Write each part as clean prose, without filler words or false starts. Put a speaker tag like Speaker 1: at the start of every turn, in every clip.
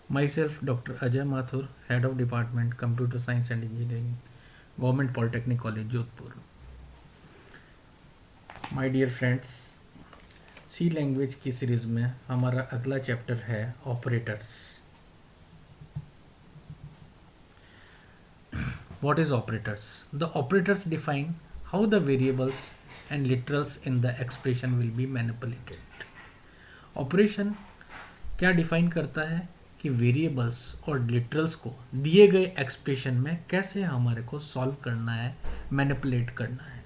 Speaker 1: Myself, Dr. Ajay Mathur, Head of Department, Computer Science and Engineering, Government Polytechnic College, Jodhpur. My dear friends, C language की series में हमारा अगला chapter है operators. What is operators? The operators define how the variables and literals in the expression will be manipulated. Operation क्या define करता है कि variables और लिटरल्स को दिए गए एक्सप्रेशन में कैसे हमारे को सॉल्व करना है, मैनिपुलेट करना है.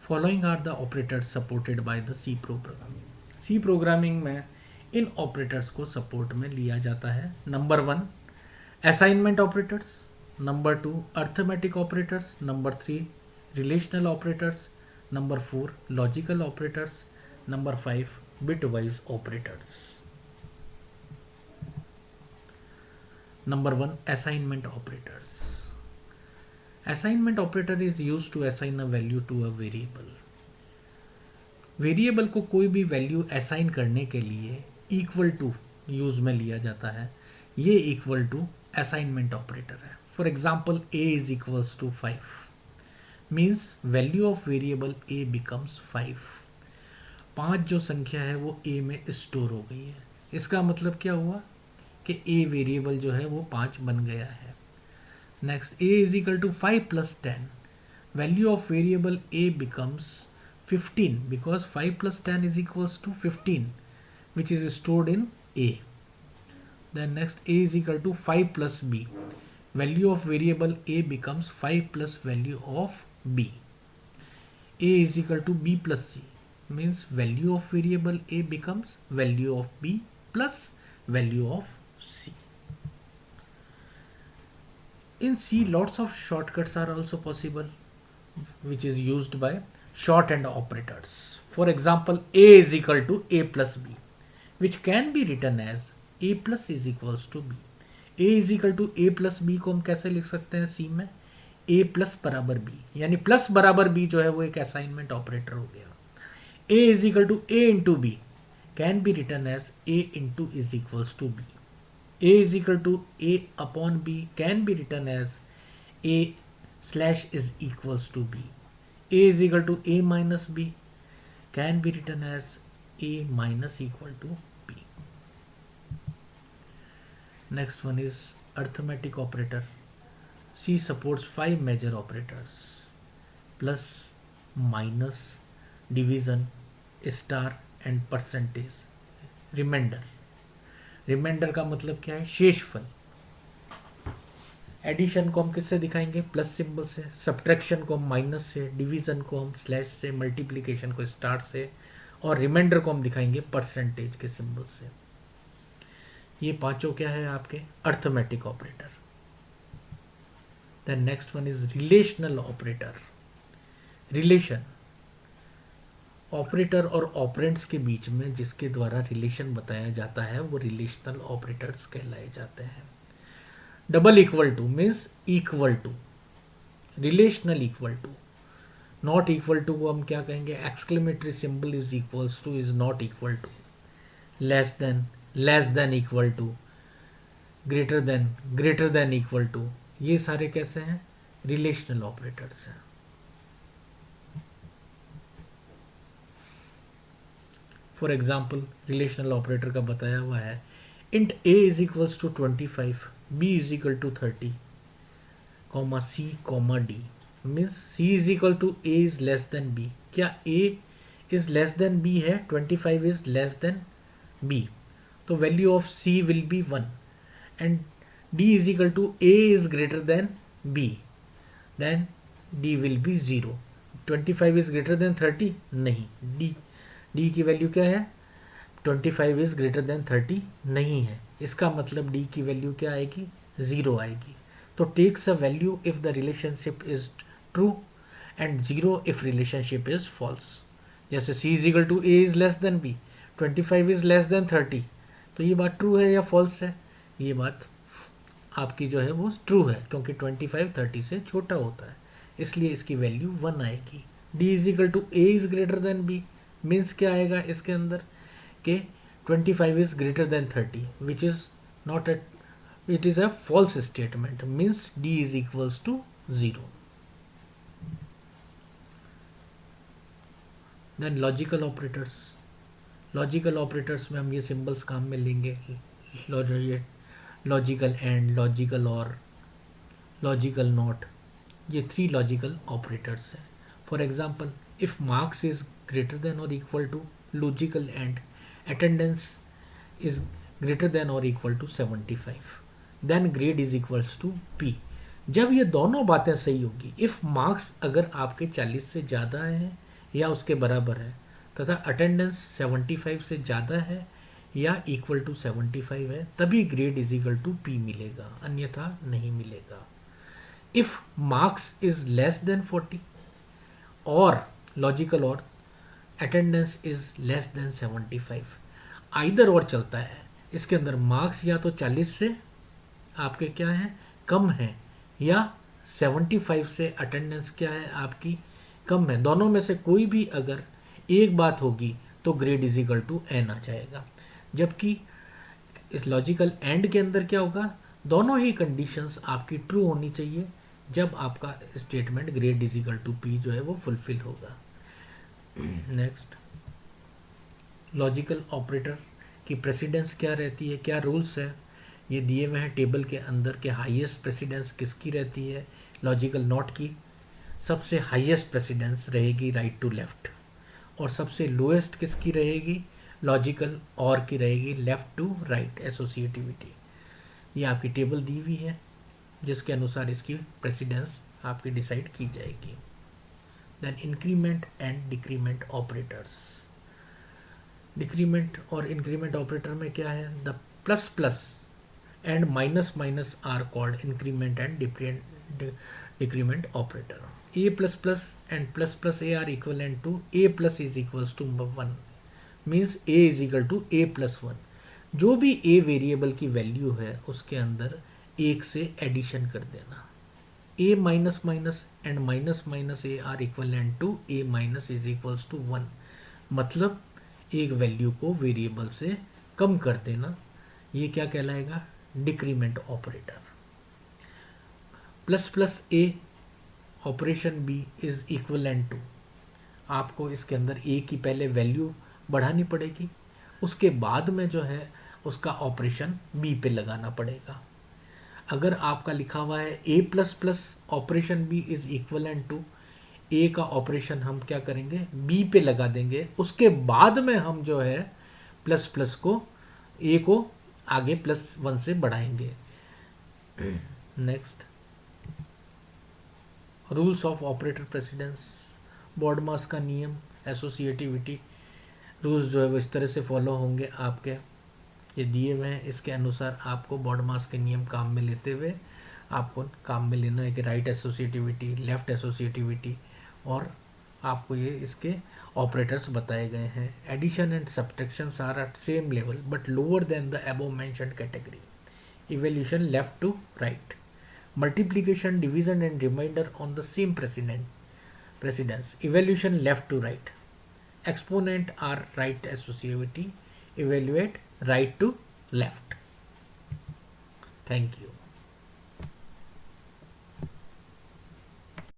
Speaker 1: Following are the operators supported by the C programming. C programming में इन ऑपरेटर्स को सपोर्ट में लिया जाता है. Number 1 assignment operators, number 2 arithmetic operators, number 3 relational operators, number 4 logical operators, number 5 bitwise operators. Number 1 assignment operators. Assignment operator is used to assign a value to a variable. Variable को कोई भी value assign करने के लिए equal to use में लिया जाता है. ये इक्वल टू असाइनमेंट ऑपरेटर है. For example a is equals to 5 means value of variable a becomes 5. 5 जो संख्या है वो a में स्टोर हो गई है. इसका मतलब क्या हुआ कि a वेरिएबल जो है वो 5 बन गया है. Next a is equal to 5 plus 10. Value of variable a becomes 15 because 5 plus 10 is equals to 15 which is stored in a. Then next a is equal to 5 plus b. Value of variable a becomes 5 plus value of b. a is equal to b plus c means value of variable a becomes value of b plus value of c. In C, lots of shortcuts are also possible, which is used by shorthand operators. For example, a is equal to a plus b, which can be written as a plus is equals to b. a is equal to a plus b को हम कैसे लिख सकते हैं C में? a plus बराबर b, यानी plus बराबर b जो है वो एक असाइनमेंट ऑपरेटर हो गया. a is equal to a into b can be written as a into is equals to b. a is equal to a upon b can be written as a slash is equals to b. a is equal to a minus b can be written as a minus equal to b. Next one is arithmetic operator. C supports 5 major operators: plus, minus, division, star and percentage. Reminder. Reminder का मतलब क्या है? शेषफल. Addition को हम किससे दिखाएंगे? Plus symbol से. Subtraction को हम माइनस से. डिवीजन को हम स्लैश से. मल्टीप्लिकेशन को स्टार से. और रिमाइंडर को हम दिखाएंगे परसेंटेज के सिंबल से. ये पांचों क्या है आपके? Arithmetic operator. Then next one is relational operator. Relation operator और ऑपरेंड्स के बीच में जिसके द्वारा रिलेशन बताया जाता है वो रिलेशनल ऑपरेटर्स कहलाए जाते हैं. Double equal to means equal to. Relational equal to. Not equal to को हम क्या कहेंगे? Exclamatory symbol is equals to is not equal to. Less than equal to. Greater than equal to. ये सारे कैसे हैं? रिलेशनल ऑपरेटर्स हैं. For example relational operator का बताया हुआ है int a is equals to 25, b is equal to 30, comma c comma d means c is equal to a is less than b. क्या a is less than b है? 25 is less than b, तो value of c will be 1 and d is equal to a is greater than b, then d will be 0. 25 is greater than 30 नहीं. d की value क्या है? 25 is greater than 30 नहीं है. इसका मतलब d की वैल्यू क्या आएगी? 0 आएगी. तो takes a value if the relationship is true and 0 if relationship is false. जैसे c is equal to a is less than b, 25 is less than 30, तो ये बात ट्रू है या फॉल्स है? ये बात आपकी जो है वो ट्रू है क्योंकि 25 30 से छोटा होता है, इसलिए इसकी वैल्यू 1 आएगी. d is equal to a is greater than b means क्या आएगा इसके अंदर कि 25 is greater than 30, which is not a, it is a false statement, means D is equals to 0. Then logical operators में हम ये symbols काम में लेंगे, logical and, logical or, logical not, ये 3 लॉजिकल ऑपरेटर्स हैं. For example, if marks is greater than or equal to logical and, attendance is greater than or equal to 75, then grade is equals to P. जब ये दोनों बातें सही होगी, if marks अगर आपके 40 से ज़्यादा है या उसके बराबर है, तथा अटेंडेंस 75 से ज़्यादा है या इक्वल टू 75 है, तभी grade is equal to P मिलेगा, अन्यथा नहीं मिलेगा. If marks is less than 40 और logical or attendance is less than 75, either or चलता है. इसके अंदर मार्क्स या तो 40 से आपके क्या है, कम है, या 75 से अटेंडेंस क्या है आपकी, कम है. दोनों में से कोई भी अगर एक बात होगी तो grade is equal to N आ जाएगा. जबकि इस लॉजिकल एंड के अंदर क्या होगा, दोनों ही कंडीशंस आपकी ट्रू होनी चाहिए जब आपका statement grade is equal to P जो है वो फुलफिल होगा. नेक्स्ट, लॉजिकल ऑपरेटर की प्रेसिडेंस क्या रहती है, क्या रूल्स है, ये दिए हुए हैं टेबल के अंदर के हाईएस्ट प्रेसिडेंस किसकी रहती है. लॉजिकल नॉट की सबसे हाईएस्ट प्रेसिडेंस रहेगी राइट टू लेफ्ट, और सबसे लोएस्ट किसकी रहेगी, लॉजिकल और की रहेगी लेफ्ट टू राइट एसोसिएटिविटी. ये आपकी टेबल दी हुई है जिसके अनुसार इसकी प्रेसिडेंस आपकी डिसाइड की जाएगी. Then increment and decrement operators. Decrement और इंक्रीमेंट ऑपरेटर में क्या है, the plus plus and minus minus are called increment and decrement operator. a plus plus and plus plus a are equivalent to a plus is equals to 1, means a is equal to a plus 1. जो भी a variable की value है उसके अंदर एक से addition कर देना. a minus minus and minus minus a are equivalent to a minus is equals to 1, मतलब एक वैल्यू को वेरिएबल से कम कर देना. ये क्या कहलाएगा, decrement operator. Plus plus a operation B is equivalent to, आपको इसके अंदर ए की पहले वैल्यू बढ़ानी पड़ेगी, उसके बाद में जो है उसका ऑपरेशन बी पे लगाना पड़ेगा. अगर आपका लिखा हुआ है A plus plus operation B is equivalent to, A का ऑपरेशन हम क्या करेंगे, बी पे लगा देंगे, उसके बाद में हम जो है प्लस प्लस को ए को आगे प्लस 1 से बढ़ाएंगे. Next, rules of operator precedence. BODMAS का नियम, एसोसिएटिविटी रूल्स जो है वो इस तरह से फॉलो होंगे आपके, ये दिए हुए हैं. इसके अनुसार आपको बॉडमास के नियम काम में लेते हुए आपको काम में लेना है कि राइट एसोसिएटिविटी, लेफ्ट एसोसिएटिविटी, और आपको ये इसके ऑपरेटर्स बताए गए हैं. Addition and subtractions are at same level but lower than the above mentioned category. Evaluation left to right. Multiplication, division and remainder on the same precedence. Evaluation left to right. Exponent are right associativity. Evaluate right to left. Thank you.